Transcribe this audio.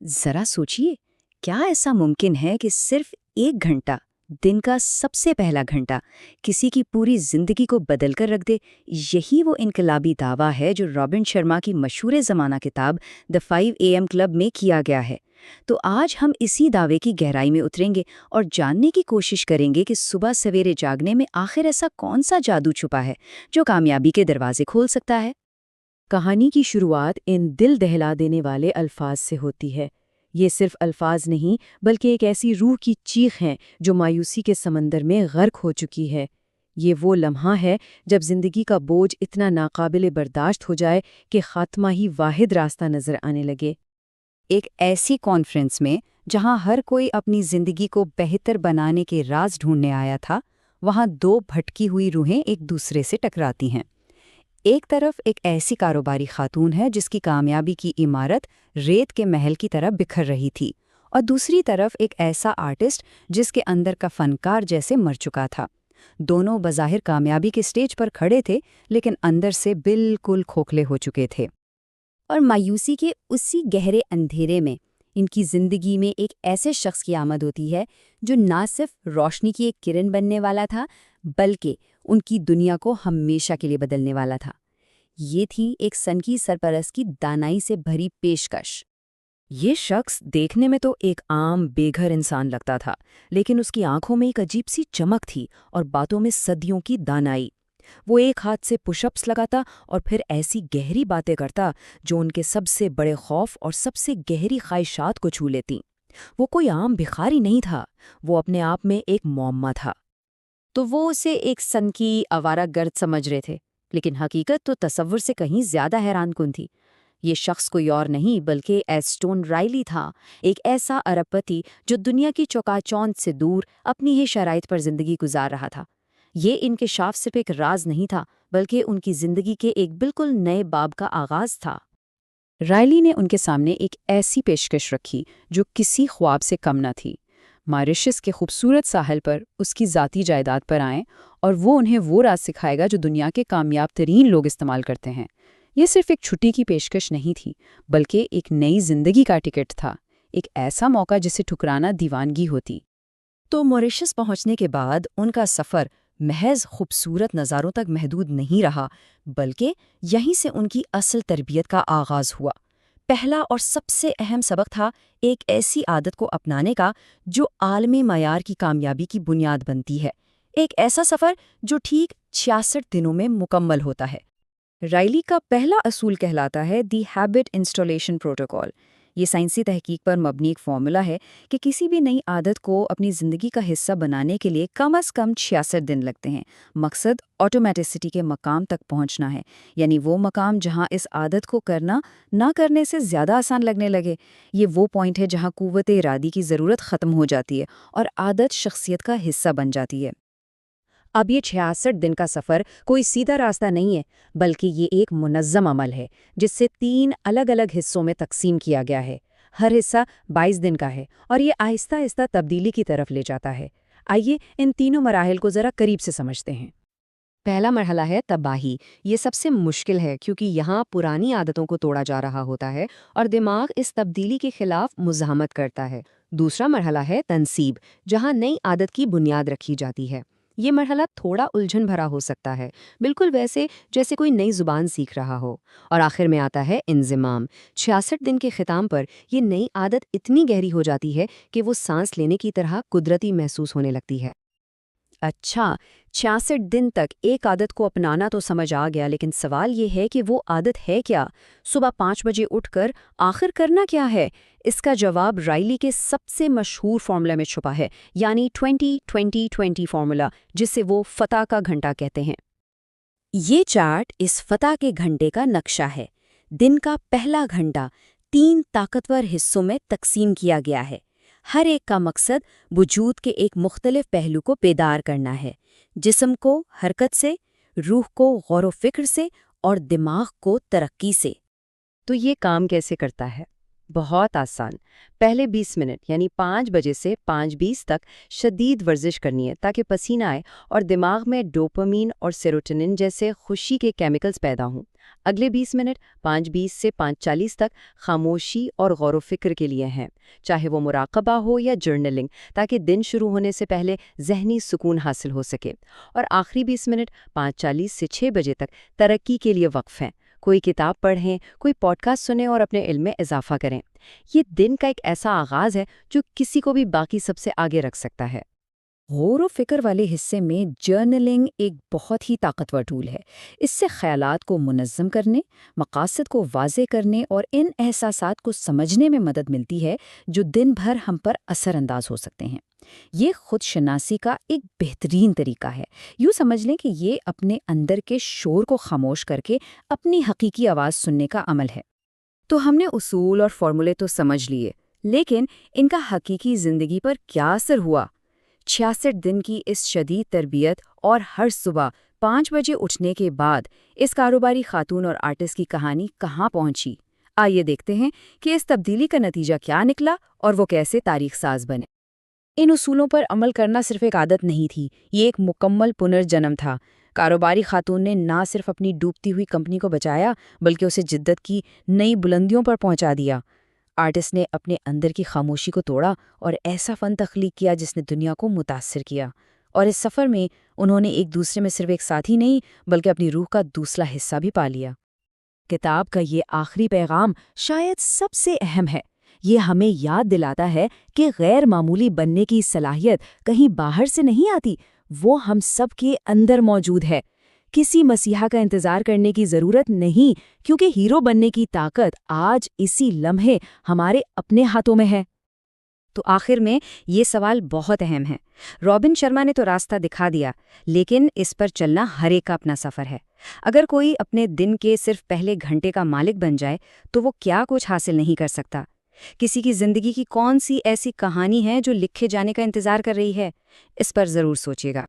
ذرا سوچیے، کیا ایسا ممکن ہے کہ صرف 1 گھنٹہ، دن کا سب سے پہلا گھنٹہ، کسی کی پوری زندگی کو بدل کر رکھ دے؟ یہی وہ انقلابی دعویٰ ہے جو رابن شرما کی مشہور زمانہ کتاب دی 5 AM کلب میں کیا گیا ہے۔ تو آج ہم اسی دعوے کی گہرائی میں اتریں گے اور جاننے کی کوشش کریں گے کہ صبح سویرے جاگنے میں آخر ایسا کون سا جادو چھپا ہے جو کامیابی کے دروازے کھول سکتا ہے۔ کہانی کی شروعات ان دل دہلا دینے والے الفاظ سے ہوتی ہے۔ یہ صرف الفاظ نہیں بلکہ ایک ایسی روح کی چیخ ہے جو مایوسی کے سمندر میں غرق ہو چکی ہے۔ یہ وہ لمحہ ہے جب زندگی کا بوجھ اتنا ناقابل برداشت ہو جائے کہ خاتمہ ہی واحد راستہ نظر آنے لگے۔ ایک ایسی کانفرنس میں جہاں ہر کوئی اپنی زندگی کو بہتر بنانے کے راز ڈھونڈنے آیا تھا، وہاں دو بھٹکی ہوئی روحیں ایک دوسرے سے ٹکراتی ہیں۔ ایک طرف ایک ایسی کاروباری خاتون ہے جس کی کامیابی کی عمارت ریت کے محل کی طرح بکھر رہی تھی، اور دوسری طرف ایک ایسا آرٹسٹ جس کے اندر کا فنکار جیسے مر چکا تھا۔ دونوں بظاہر کامیابی کے سٹیج پر کھڑے تھے، لیکن اندر سے بالکل کھوکھلے ہو چکے تھے۔ اور مایوسی کے اسی گہرے اندھیرے میں ان کی زندگی میں ایک ایسے شخص کی آمد ہوتی ہے جو نہ صرف روشنی کی ایک کرن بننے والا تھا، بلکہ ان کی دنیا کو ہمیشہ کے لیے بدلنے والا تھا۔ یہ تھی ایک سنکی سرپرست کی دانائی سے بھری پیشکش۔ یہ شخص دیکھنے میں تو ایک عام بے گھر انسان لگتا تھا، لیکن اس کی آنکھوں میں ایک عجیب سی چمک تھی اور باتوں میں صدیوں کی دانائی۔ وہ ایک ہاتھ سے پش اپس لگاتا اور پھر ایسی گہری باتیں کرتا جو ان کے سب سے بڑے خوف اور سب سے گہری خواہشات کو چھو لیتی۔ وہ کوئی عام بھکاری نہیں تھا، وہ اپنے آپ میں ایک معمہ تھا۔ تو وہ اسے ایک سنکی آوارہ گرد سمجھ رہے تھے، لیکن حقیقت تو تصور سے کہیں زیادہ حیران کن تھی۔ یہ شخص کوئی اور نہیں بلکہ ایسٹون رائلی تھا، ایک ایسا ارب پتی جو دنیا کی چوکا چوند سے دور اپنی ہی شرائط پر زندگی گزار رہا تھا۔ یہ انکشاف صرف ایک راز نہیں تھا، بلکہ ان کی زندگی کے ایک بالکل نئے باب کا آغاز تھا۔ رائلی نے ان کے سامنے ایک ایسی پیشکش رکھی جو کسی خواب سے کم نہ تھی۔ ماریشس کے خوبصورت ساحل پر اس کی ذاتی جائیداد پر آئیں اور وہ انہیں وہ راز سکھائے گا جو دنیا کے کامیاب ترین لوگ استعمال کرتے ہیں۔ یہ صرف ایک چھٹی کی پیشکش نہیں تھی، بلکہ ایک نئی زندگی کا ٹکٹ تھا، ایک ایسا موقع جسے ٹھکرانا دیوانگی ہوتی۔ تو ماریشس پہنچنے کے بعد ان کا سفر محض خوبصورت نظاروں تک محدود نہیں رہا، بلکہ یہیں سے ان کی اصل تربیت کا آغاز ہوا۔ پہلا اور سب سے اہم سبق تھا ایک ایسی عادت کو اپنانے کا جو عالمی معیار کی کامیابی کی بنیاد بنتی ہے، ایک ایسا سفر جو ٹھیک 66 دنوں میں مکمل ہوتا ہے۔ رائلی کا پہلا اصول کہلاتا ہے دی ہیبٹ انسٹالیشن پروٹوکول۔ یہ سائنسی تحقیق پر مبنی ایک فارمولا ہے کہ کسی بھی نئی عادت کو اپنی زندگی کا حصہ بنانے کے لیے کم از کم 66 دن لگتے ہیں۔ مقصد آٹومیٹسٹی کے مقام تک پہنچنا ہے، یعنی وہ مقام جہاں اس عادت کو کرنا نہ کرنے سے زیادہ آسان لگنے لگے۔ یہ وہ پوائنٹ ہے جہاں قوت ارادی کی ضرورت ختم ہو جاتی ہے اور عادت شخصیت کا حصہ بن جاتی ہے۔ اب یہ 66 دن کا سفر کوئی سیدھا راستہ نہیں ہے، بلکہ یہ ایک منظم عمل ہے جس سے 3 الگ الگ حصوں میں تقسیم کیا گیا ہے۔ ہر حصہ 22 دن کا ہے اور یہ آہستہ آہستہ تبدیلی کی طرف لے جاتا ہے۔ آئیے ان تینوں مراحل کو ذرا قریب سے سمجھتے ہیں۔ پہلا مرحلہ ہے تباہی۔ یہ سب سے مشکل ہے کیونکہ یہاں پرانی عادتوں کو توڑا جا رہا ہوتا ہے اور دماغ اس تبدیلی کے خلاف مزاحمت کرتا ہے۔ دوسرا مرحلہ ہے تنصیب، جہاں نئی عادت کی بنیاد رکھی جاتی ہے۔ یہ مرحلہ تھوڑا الجھن بھرا ہو سکتا ہے، بالکل ویسے جیسے کوئی نئی زبان سیکھ رہا ہو۔ اور آخر میں آتا ہے انضمام۔ 66 دن کے ختام پر یہ نئی عادت اتنی گہری ہو جاتی ہے کہ وہ سانس لینے کی طرح قدرتی محسوس ہونے لگتی ہے۔ اچھا، 66 دن تک ایک عادت کو اپنانا تو سمجھ آ گیا، لیکن سوال یہ ہے کہ وہ عادت ہے کیا؟ صبح 5 بجے اٹھ کر آخر کرنا کیا ہے؟ اس کا جواب رائلی کے سب سے مشہور فارمولا میں چھپا ہے، یعنی 20-20-20 فارمولا، جسے وہ فتح کا گھنٹہ کہتے ہیں۔ یہ چارٹ اس فتح کے گھنٹے کا نقشہ ہے۔ دن کا پہلا گھنٹہ 3 طاقتور حصوں میں تقسیم کیا گیا ہے۔ ہر ایک کا مقصد وجود کے ایک مختلف پہلو کو بیدار کرنا ہے، جسم کو حرکت سے، روح کو غور و فکر سے، اور دماغ کو ترقی سے۔ تو یہ کام کیسے کرتا ہے؟ بہت آسان۔ پہلے 20 منٹ یعنی 5 بجے سے 5:20 تک شدید ورزش کرنی ہے تاکہ پسینہ آئے اور دماغ میں ڈوپامین اور سیروٹونن جیسے خوشی کے کیمیکلز پیدا ہوں۔ اگلے 20 منٹ 5:20 سے 5:40 تک خاموشی اور غور و فکر کے لیے ہیں، چاہے وہ مراقبہ ہو یا جرنلنگ، تاکہ دن شروع ہونے سے پہلے ذہنی سکون حاصل ہو سکے۔ اور آخری 20 منٹ 5:40 سے 6 بجے تک ترقی کے لیے وقف ہیں۔ کوئی کتاب پڑھیں، کوئی پوڈ کاسٹ سنیں اور اپنے علم میں اضافہ کریں۔ یہ دن کا ایک ایسا آغاز ہے جو کسی کو بھی باقی سب سے آگے رکھ سکتا ہے۔ غور و فکر والے حصے میں جرنلنگ ایک بہت ہی طاقتور ٹول ہے۔ اس سے خیالات کو منظم کرنے، مقاصد کو واضح کرنے اور ان احساسات کو سمجھنے میں مدد ملتی ہے جو دن بھر ہم پر اثر انداز ہو سکتے ہیں۔ یہ خود شناسی کا ایک بہترین طریقہ ہے۔ یوں سمجھ لیں کہ یہ اپنے اندر کے شور کو خاموش کر کے اپنی حقیقی آواز سننے کا عمل ہے۔ تو ہم نے اصول اور فارمولے تو سمجھ لیے، لیکن ان کا حقیقی زندگی پر کیا اثر ہوا؟ 66 دن کی اس شدید تربیت اور ہر صبح 5 بجے اٹھنے کے بعد اس کاروباری خاتون اور آرٹسٹ کی کہانی کہاں پہنچی؟ آئیے دیکھتے ہیں کہ اس تبدیلی کا نتیجہ کیا نکلا اور وہ کیسے تاریخ ساز بنے۔ ان اصولوں پر عمل کرنا صرف ایک عادت نہیں تھی، یہ ایک مکمل پنرجنم تھا۔ کاروباری خاتون نے نہ صرف اپنی ڈوبتی ہوئی کمپنی کو بچایا بلکہ اسے جدت کی نئی بلندیوں پر پہنچا دیا۔ آرٹسٹ نے اپنے اندر کی خاموشی کو توڑا اور ایسا فن تخلیق کیا جس نے دنیا کو متاثر کیا، اور اس سفر میں انہوں نے ایک دوسرے میں صرف ایک ساتھی نہیں بلکہ اپنی روح کا دوسرا حصہ بھی پا لیا۔ کتاب کا یہ آخری پیغام شاید سب سے اہم ہے۔ یہ ہمیں یاد دلاتا ہے کہ غیر معمولی بننے کی صلاحیت کہیں باہر سے نہیں آتی، وہ ہم سب کے اندر موجود ہے۔ کسی مسیحا کا انتظار کرنے کی ضرورت نہیں، کیونکہ ہیرو بننے کی طاقت آج اسی لمحے ہمارے اپنے ہاتھوں میں ہے۔ تو آخر میں یہ سوال بہت اہم ہے۔ رابن شرما نے تو راستہ دکھا دیا، لیکن اس پر چلنا ہر ایک کا اپنا سفر ہے۔ اگر کوئی اپنے دن کے صرف پہلے گھنٹے کا مالک بن جائے تو وہ کیا کچھ حاصل نہیں کر سکتا؟ کسی کی زندگی کی کون سی ایسی کہانی ہے جو لکھے جانے کا انتظار کر رہی ہے؟ اس پر ضرور سوچیے گا۔